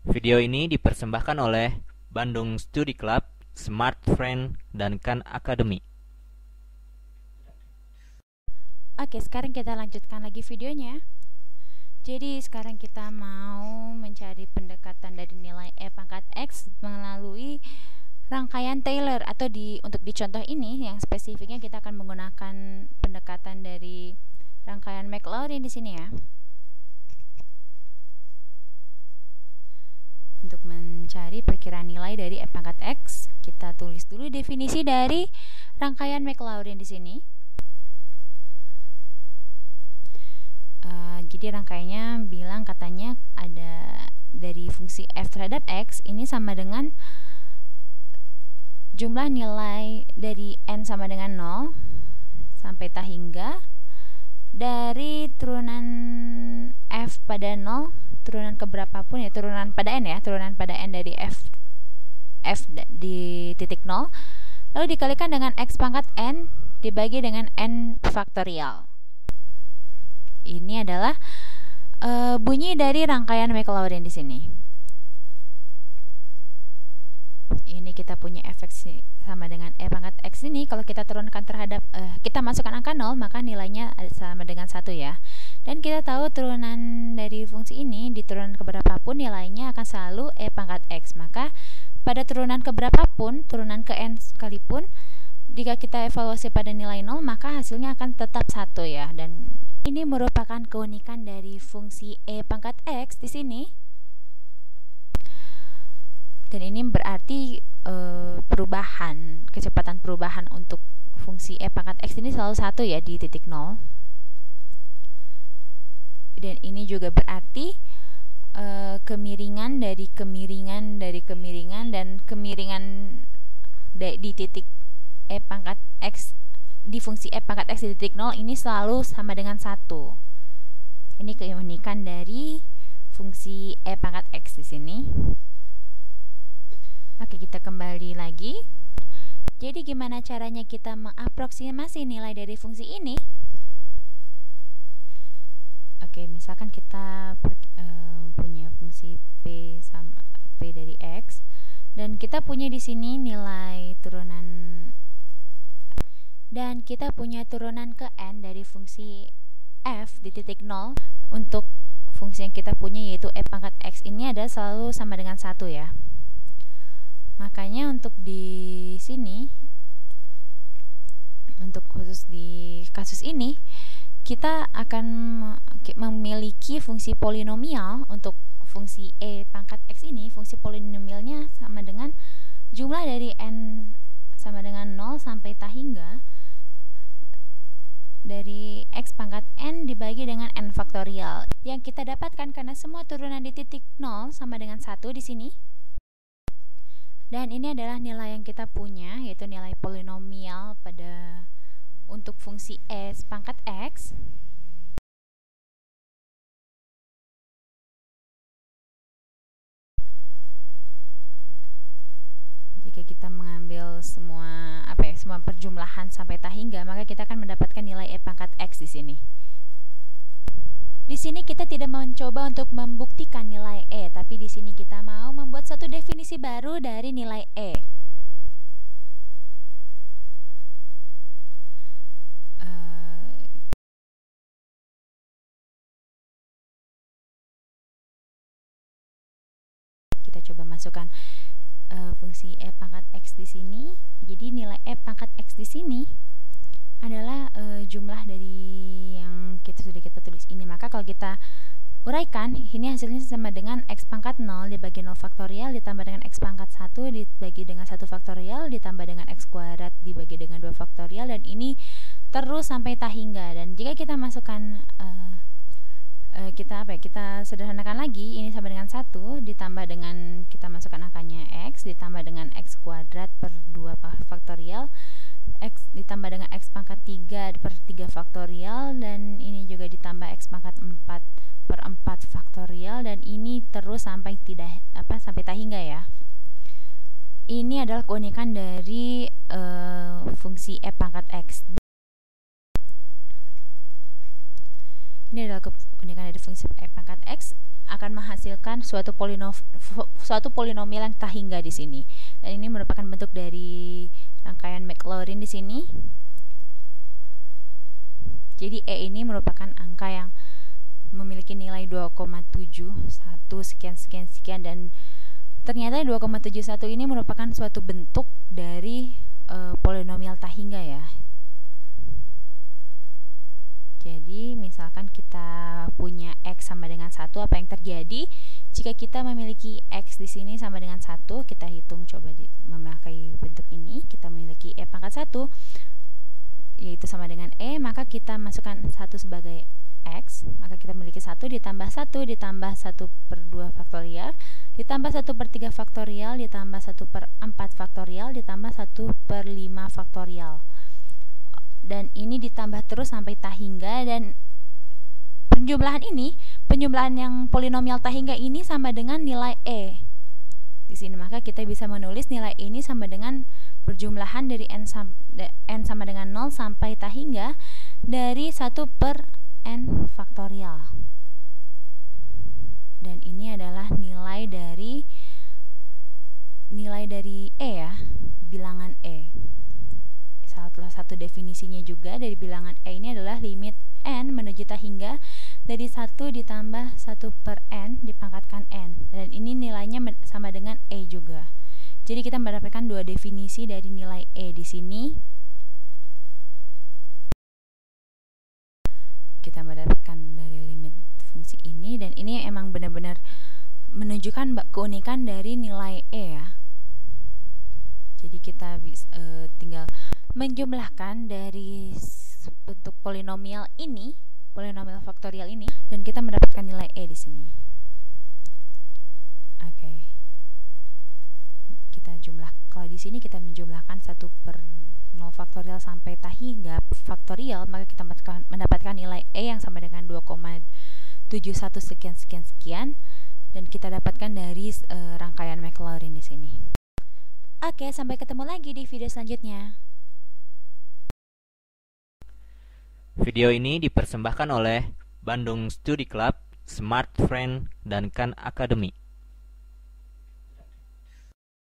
Video ini dipersembahkan oleh Bandung Study Club, Smart Friend, dan Khan Academy. Oke, sekarang kita lanjutkan lagi videonya. Jadi sekarang kita mau mencari pendekatan dari nilai E pangkat X melalui rangkaian Taylor, atau untuk di contoh ini yang spesifiknya kita akan menggunakan pendekatan dari rangkaian Maclaurin di sini ya. Untuk mencari perkiraan nilai dari E pangkat X, kita tulis dulu definisi dari rangkaian Maclaurin di sini. Jadi rangkaiannya bilang katanya ada dari fungsi f terhadap x ini sama dengan jumlah nilai dari n sama dengan 0 sampai tak hingga dari turunan f pada 0, turunan keberapapun ya, turunan pada n dari f di titik 0, lalu dikalikan dengan x pangkat n dibagi dengan n faktorial. Ini adalah bunyi dari rangkaian Maclaurin di sini. Ini kita punya efek sama dengan E pangkat X ini. Kalau kita turunkan terhadap kita masukkan angka 0, maka nilainya sama dengan 1 ya. Dan kita tahu turunan dari fungsi ini di turunan keberapapun nilainya akan selalu E pangkat X. Maka pada turunan keberapapun, turunan ke n sekalipun, jika kita evaluasi pada nilai 0, maka hasilnya akan tetap 1 ya. Dan ini merupakan keunikan dari fungsi E pangkat X di sini. Dan ini berarti kecepatan perubahan untuk fungsi E pangkat X ini selalu 1 ya di titik 0. Dan ini juga berarti kemiringan dari kemiringan dan kemiringan di titik E pangkat X di fungsi E pangkat X di titik 0 ini selalu sama dengan 1. Ini keunikan dari fungsi E pangkat X di sini. Oke, kita kembali lagi. Jadi gimana caranya kita mengaproksimasi nilai dari fungsi ini? Oke, misalkan kita punya fungsi P sama P dari X, dan kita punya di sini nilai turunan, dan kita punya turunan ke n dari fungsi f di titik 0. Untuk fungsi yang kita punya yaitu E pangkat X ini ada selalu sama dengan 1 ya. Makanya untuk di sini, untuk khusus di kasus ini, kita akan memiliki fungsi polinomial. Untuk fungsi E pangkat X ini, fungsi polinomialnya sama dengan jumlah dari n sama dengan 0 sampai tak hingga dari x pangkat n dibagi dengan n faktorial, yang kita dapatkan karena semua turunan di titik 0 sama dengan 1 di sini. Dan ini adalah nilai yang kita punya, yaitu nilai polinomial pada untuk fungsi E pangkat X. Jika kita mengambil semua semua perjumlahan sampai tak hingga, maka kita akan mendapatkan nilai E pangkat X di sini. Di sini kita tidak mencoba untuk membuktikan nilai E, tapi di sini kita mau membuat satu definisi baru dari nilai E. Kita coba masukkan fungsi E pangkat X di sini. Jadi nilai E pangkat X di sini adalah jumlah dari yang sudah kita tulis ini. Maka kalau kita uraikan, ini hasilnya sama dengan x pangkat 0 dibagi 0 faktorial ditambah dengan x pangkat 1 dibagi dengan 1 faktorial ditambah dengan x kuadrat dibagi dengan 2 faktorial, dan ini terus sampai tak hingga. Dan jika kita masukkan kita sederhanakan lagi, ini sama dengan 1 ditambah dengan kita masukkan angkanya x ditambah dengan x kuadrat per 2 faktorial, x ditambah dengan x pangkat 3 per 3 faktorial, dan ini juga ditambah x pangkat 4 per 4 faktorial, dan ini terus sampai sampai tak hingga ya. Ini adalah keunikan dari fungsi E pangkat X. Ini adalah keunikan dari fungsi e pangkat x akan menghasilkan suatu polinomial yang tak hingga di sini. Dan ini merupakan bentuk dari rangkaian Maclaurin di sini. Jadi e ini merupakan angka yang memiliki nilai 2,71 sekian sekian sekian, dan ternyata 2,71 ini merupakan suatu bentuk dari polinomial tak hingga ya. Jadi misalkan kita punya x sama dengan 1, apa yang terjadi jika kita memiliki x di sini sama dengan 1? Kita hitung coba memakai bentuk ini. Kita memiliki e pangkat 1 yaitu sama dengan e, maka kita masukkan 1 sebagai x, maka kita memiliki 1 ditambah 1 ditambah 1 per 2 faktorial ditambah 1 per 3 faktorial ditambah 1 per 4 faktorial ditambah 1 per 5 faktorial, dan ini ditambah terus sampai tak hingga. Dan penjumlahan yang polinomial tak hingga ini sama dengan nilai e di sini, maka kita bisa menulis nilai e ini sama dengan perjumlahan dari n sama dengan 0 sampai tak hingga dari 1 per n faktorial. Dan ini adalah nilai dari e ya, bilangan e. Salah satu definisinya juga dari bilangan e ini adalah limit n menuju tak hingga dari 1 ditambah 1 per n dipangkatkan n, dan ini nilainya sama dengan e juga. Jadi kita mendapatkan dua definisi dari nilai e di sini. Kita mendapatkan dari limit fungsi ini, dan ini emang benar-benar menunjukkan keunikan dari nilai e ya. Jadi kita tinggal menjumlahkan dari bentuk polinomial ini, polinomial faktorial ini, dan kita mendapatkan nilai e di sini. Oke. Kita jumlah, kalau di sini kita menjumlahkan 1 per 0 faktorial sampai tak hingga faktorial, maka kita mendapatkan nilai e yang sama dengan 2,71 sekian sekian sekian, dan kita dapatkan dari rangkaian Maclaurin di sini. Oke, sampai ketemu lagi di video selanjutnya. Video ini dipersembahkan oleh Bandung Studi Club, Smart Friend, dan Khan Academy.